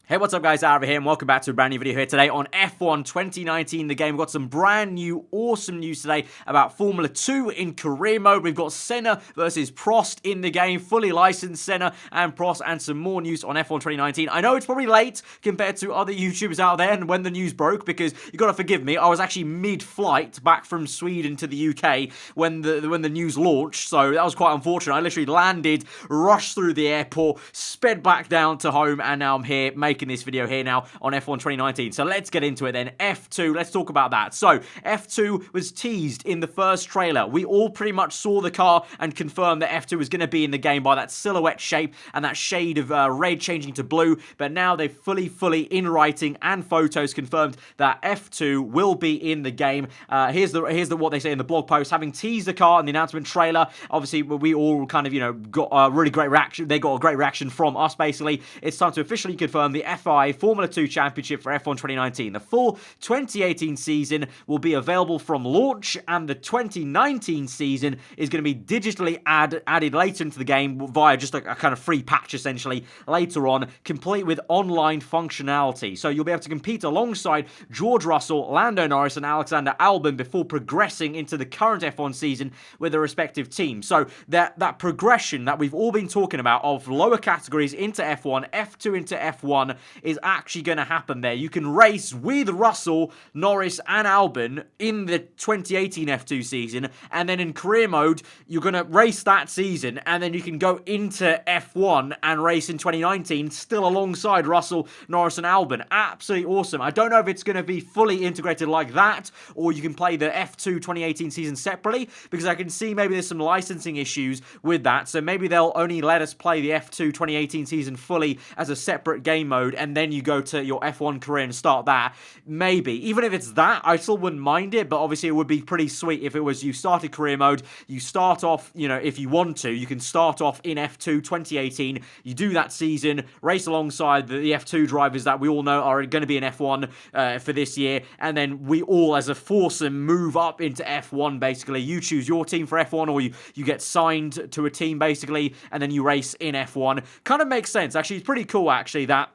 Hey, what's up guys, aarava here and welcome back to a brand new video here today on F1 2019, the game. We've got some brand new, awesome news today about Formula 2 in career mode. We've got Senna versus Prost in the game, fully licensed Senna and Prost, and some more news on F1 2019. I know it's probably late compared to other YouTubers out there and when the news broke, because you gotta forgive me, I was actually mid-flight back from Sweden to the UK when the news launched, so that was quite unfortunate. I literally landed, rushed through the airport, sped back down to home, and now I'm here making this video here now on F1 2019. So let's get into it then. F2, let's talk about that. So F2 was teased in the first trailer. We all pretty much saw the car and confirmed that F2 was going to be in the game by that silhouette shape and that shade of red changing to blue. But now they've fully in writing and photos confirmed that F2 will be in the game. Here's what they say in the blog post. Having teased the car in the announcement trailer, obviously we all kind of, got a really great reaction. They got a great reaction from us, basically. It's time to officially confirm the FI Formula 2 Championship for F1 2019. The full 2018 season will be available from launch, and the 2019 season is going to be digitally added later into the game via just a kind of free patch, essentially, later on, complete with online functionality. So you'll be able to compete alongside George Russell, Lando Norris, and Alexander Albon before progressing into the current F1 season with their respective teams. So that progression that we've all been talking about of lower categories into F1, F2 into F1, is actually going to happen there. You can race with Russell, Norris, and Albon in the 2018 F2 season, and then in career mode, you're going to race that season, and then you can go into F1 and race in 2019, still alongside Russell, Norris, and Albon. Absolutely awesome. I don't know if it's going to be fully integrated like that, or you can play the F2 2018 season separately, because I can see maybe there's some licensing issues with that, so maybe they'll only let us play the F2 2018 season fully as a separate game mode, and then you go to your F1 career and start that. Maybe. Even if it's that, I still wouldn't mind it, but obviously it would be pretty sweet if it was you started career mode, you start off, if you want to, you can start off in F2 2018, you do that season, race alongside the F2 drivers that we all know are going to be in F1 for this year, and then we all as a foursome move up into F1, basically. You choose your team for F1, or you get signed to a team, basically, and then you race in F1. Kind of makes sense. Actually, it's pretty cool, actually, that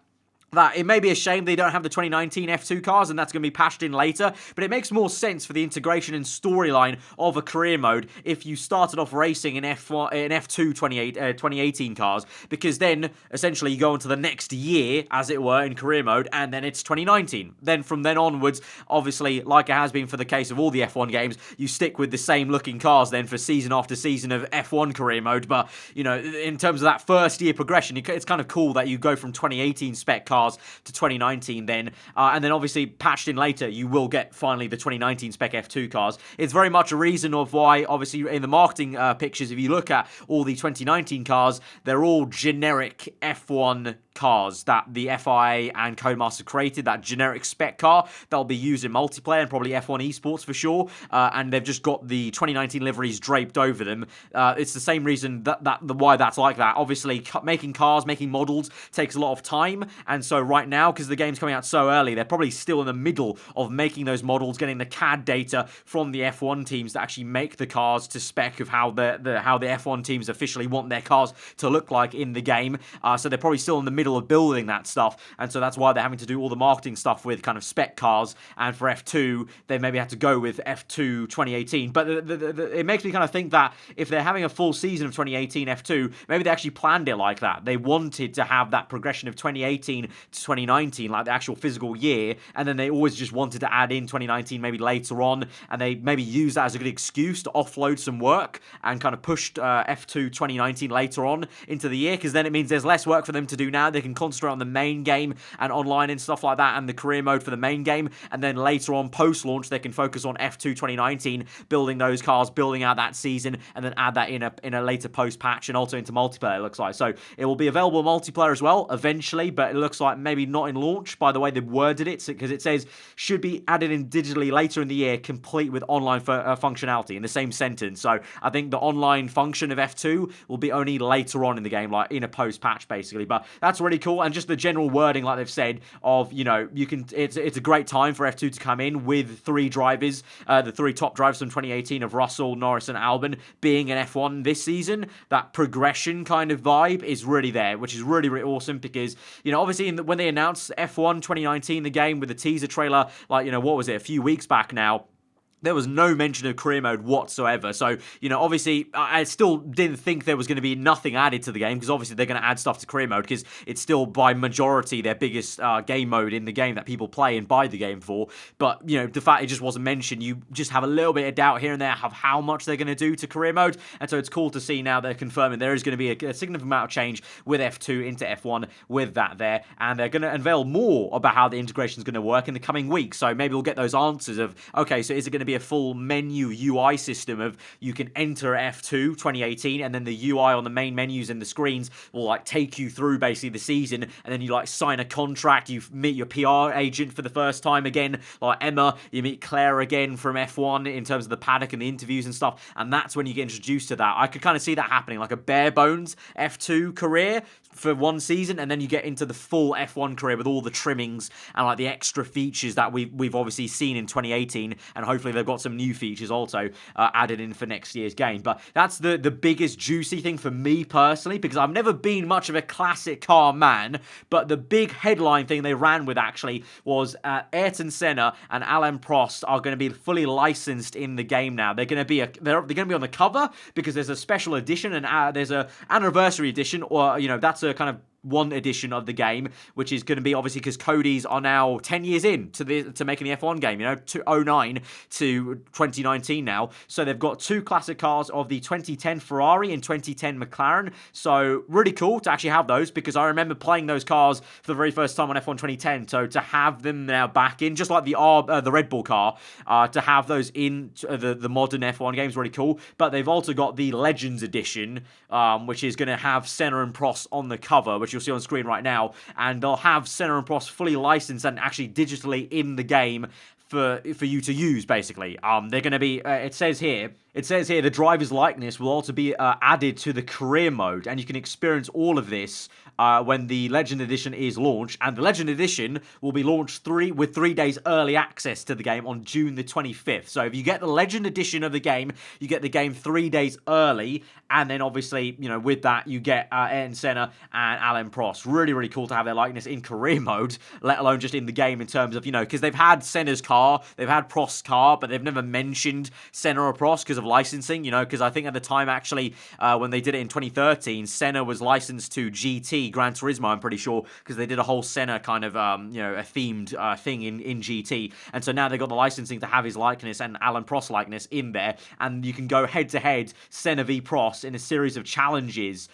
it may be a shame they don't have the 2019 F2 cars, and that's going to be patched in later, but it makes more sense for the integration and storyline of a career mode if you started off racing in F2 2018 cars, because then essentially you go into the next year, as it were, in career mode, and then it's 2019. Then from then onwards, obviously, like it has been for the case of all the F1 games, you stick with the same looking cars then for season after season of F1 career mode. But, in terms of that first year progression, it's kind of cool that you go from 2018 spec cars to 2019 then, and then obviously patched in later, you will get finally the 2019 spec F2 cars. It's very much a reason of why, obviously, in the marketing pictures, if you look at all the 2019 cars, they're all generic F1 cars that the FIA and Codemaster created, that generic spec car that'll be used in multiplayer and probably F1 esports for sure, and they've just got the 2019 liveries draped over them. It's the same reason why that's like that. Obviously, making cars, making models takes a lot of time, and so right now, because the game's coming out so early, they're probably still in the middle of making those models, getting the CAD data from the F1 teams to actually make the cars to spec of how the F1 teams officially want their cars to look like in the game. So they're probably still in the middle of building that stuff, and so that's why they're having to do all the marketing stuff with kind of spec cars, and for F2 they maybe had to go with F2 2018, but it makes me kind of think that if they're having a full season of 2018 F2, maybe they actually planned it like that. They wanted to have that progression of 2018 to 2019, like the actual physical year, and then they always just wanted to add in 2019 maybe later on, and they maybe use that as a good excuse to offload some work and kind of pushed F2 2019 later on into the year, because then it means there's less work for them to do now. They can concentrate on the main game and online and stuff like that, and the career mode for the main game, and then later on post-launch they can focus on F2 2019, building those cars, building out that season, and then add that in a later post-patch and also into multiplayer, it looks like. So it will be available multiplayer as well eventually, but it looks like maybe not in launch by the way they've worded it, because it says should be added in digitally later in the year, complete with online functionality, in the same sentence. So I think the online function of F2 will be only later on in the game, like in a post-patch basically, but that's really cool. And just the general wording, like they've said, of, you know, it's a great time for F2 to come in with three drivers, the three top drivers from 2018 of Russell, Norris, and Albon being in F1 this season. That progression kind of vibe is really there, which is really, really awesome because, you know, obviously when they announced F1 2019, the game with the teaser trailer, like, you know, what was it, a few weeks back now, there was no mention of career mode whatsoever. So, you know, obviously, I still didn't think there was going to be nothing added to the game, because obviously they're going to add stuff to career mode, because it's still by majority their biggest game mode in the game that people play and buy the game for. But, you know, the fact it just wasn't mentioned, you just have a little bit of doubt here and there of how much they're going to do to career mode. And so it's cool to see now they're confirming there is going to be a significant amount of change with F2 into F1 with that there. And they're going to unveil more about how the integration is going to work in the coming weeks. So maybe we'll get those answers of, okay, so is it going to be a full menu UI system of you can enter F2 2018 and then the UI on the main menus and the screens will like take you through basically the season, and then you like sign a contract, you meet your PR agent for the first time again, like Emma, you meet Claire again from F1 in terms of the paddock and the interviews and stuff, and that's when you get introduced to that. I could kind of see that happening, like a bare bones F2 career for one season, and then you get into the full F1 career with all the trimmings and like the extra features that we've obviously seen in 2018, and hopefully they've got some new features also added in for next year's game. But that's the biggest juicy thing for me personally, because I've never been much of a classic car man, but the big headline thing they ran with actually was Ayrton Senna and Alain Prost are going to be fully licensed in the game now. They're going to be they're going to be on the cover because there's a special edition, and there's a anniversary edition, or you know, that's a kind of one edition of the game, which is going to be obviously because Cody's are now 10 years in to making the F1 game, you know, 2009 to 2019 now. So they've got two classic cars of the 2010 Ferrari and 2010 McLaren. So really cool to actually have those, because I remember playing those cars for the very first time on F1 2010. So to have them now back in, just like the Red Bull car, to have those in the modern F1 games, really cool. But they've also got the Legends edition, which is going to have Senna and Prost on the cover, which you'll see on screen right now, and they'll have Senna and Prost fully licensed and actually digitally in the game for you to use, basically. They're going to be, it says here, the driver's likeness will also be added to the career mode, and you can experience all of this when the Legend Edition is launched. And the Legend Edition will be launched with 3 days early access to the game on June the 25th. So if you get the Legend Edition of the game, you get the game 3 days early, and then obviously, you know, with that, you get Ayrton Senna and Alain Prost. Really, really cool to have their likeness in career mode, let alone just in the game in terms of, you know, because they've had Senna's car, they've had Prost's car, but they've never mentioned Senna or Prost because of licensing, you know, because I think at the time, actually, when they did it in 2013, Senna was licensed to GT, Gran Turismo, I'm pretty sure, because they did a whole Senna kind of, you know, a themed thing in GT, and so now they got the licensing to have his likeness and Alain Prost likeness in there, and you can go head-to-head Senna v Prost in a series of challenges,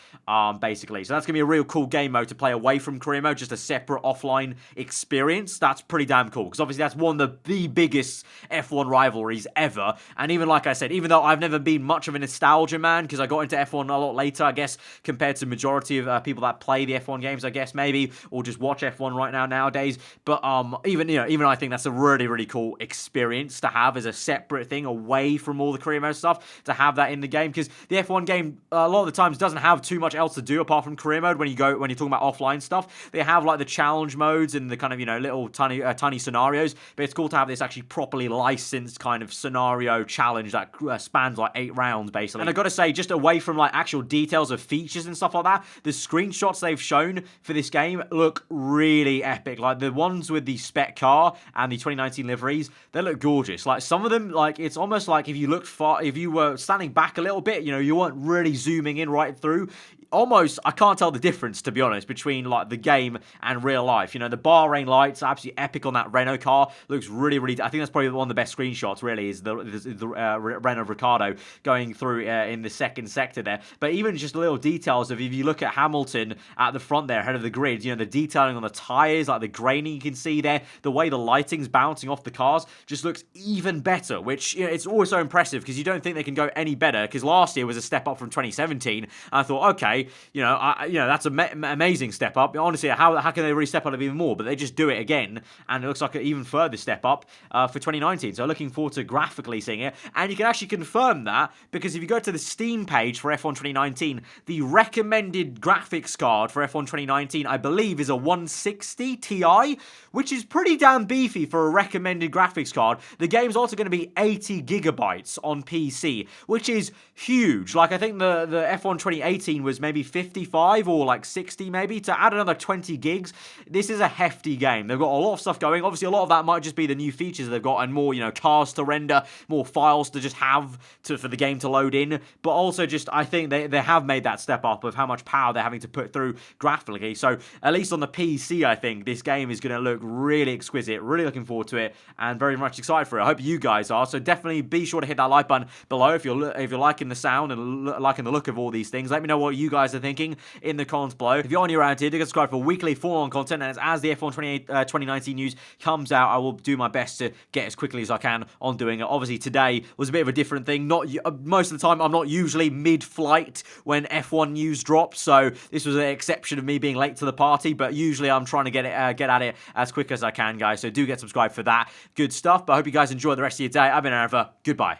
basically. So that's going to be a real cool game mode to play away from career mode, just a separate offline experience. That's pretty damn cool, because obviously that's one of the biggest F1 rivalries ever, and even like I said, even though I've never been much of a nostalgia man, because I got into F1 a lot later, I guess, compared to the majority of people that play the F1 games, I guess, maybe, or just watch F1 right now nowadays, but even I think that's a really, really cool experience to have as a separate thing away from all the career mode stuff, to have that in the game, because the F1 game a lot of the times doesn't have too much else to do apart from career mode when you're talking about offline stuff. They have like the challenge modes and the kind of, you know, little tiny scenarios, but it's cool to have this actually properly licensed kind of scenario challenge that spans like 8 rounds basically. And I gotta say, just away from like actual details of features and stuff like that, the screenshots they've shown for this game look really epic. Like the ones with the spec car and the 2019 liveries, they look gorgeous. Like some of them, like it's almost like if you were standing back a little bit, you know, you weren't really zooming in right through. Almost, I can't tell the difference, to be honest, between like the game and real life. You know, the Bahrain lights are absolutely epic on that Renault car. Looks really, really, I think that's probably one of the best screenshots, really, is the Renault Ricardo going through in the second sector there. But even just little details of, if you look at Hamilton at the front there, ahead of the grid, you know, the detailing on the tyres, like the graining you can see there, the way the lighting's bouncing off the cars just looks even better, which, you know, it's always so impressive because you don't think they can go any better, because last year was a step up from 2017. And I thought, okay, anyway, that's an amazing step up. Honestly, how can they really step up even more? But they just do it again, and it looks like an even further step up for 2019. So looking forward to graphically seeing it. And you can actually confirm that, because if you go to the Steam page for F1 2019, the recommended graphics card for F1 2019, I believe, is a 160 Ti, which is pretty damn beefy for a recommended graphics card. The game's also going to be 80 gigabytes on PC, which is huge. Like, I think the F1 2018 was maybe 55 or like 60 maybe. To add another 20 gigs, this is a hefty game. They've got a lot of stuff going. Obviously, a lot of that might just be the new features they've got and more, cars to render, more files to just have for the game to load in. But also just, I think they have made that step up of how much power they're having to put through graphically. So at least on the PC, I think this game is going to look really exquisite. Really looking forward to it and very much excited for it. I hope you guys are. So definitely be sure to hit that like button below if you're liking the sound and liking the look of all these things. Let me know what you guys are thinking in the comments below. If you're on your around here, do subscribe for weekly Formula 1 content, and as the F1 2019 news comes out, I will do my best to get as quickly as I can on doing it. Obviously, today was a bit of a different thing. Not most of the time, I'm not usually mid-flight when F1 news drops, so this was an exception of me being late to the party, but usually I'm trying to get at it as quick as I can, guys, so do get subscribed for that. Good stuff, but I hope you guys enjoy the rest of your day. I've been Aarava. Goodbye.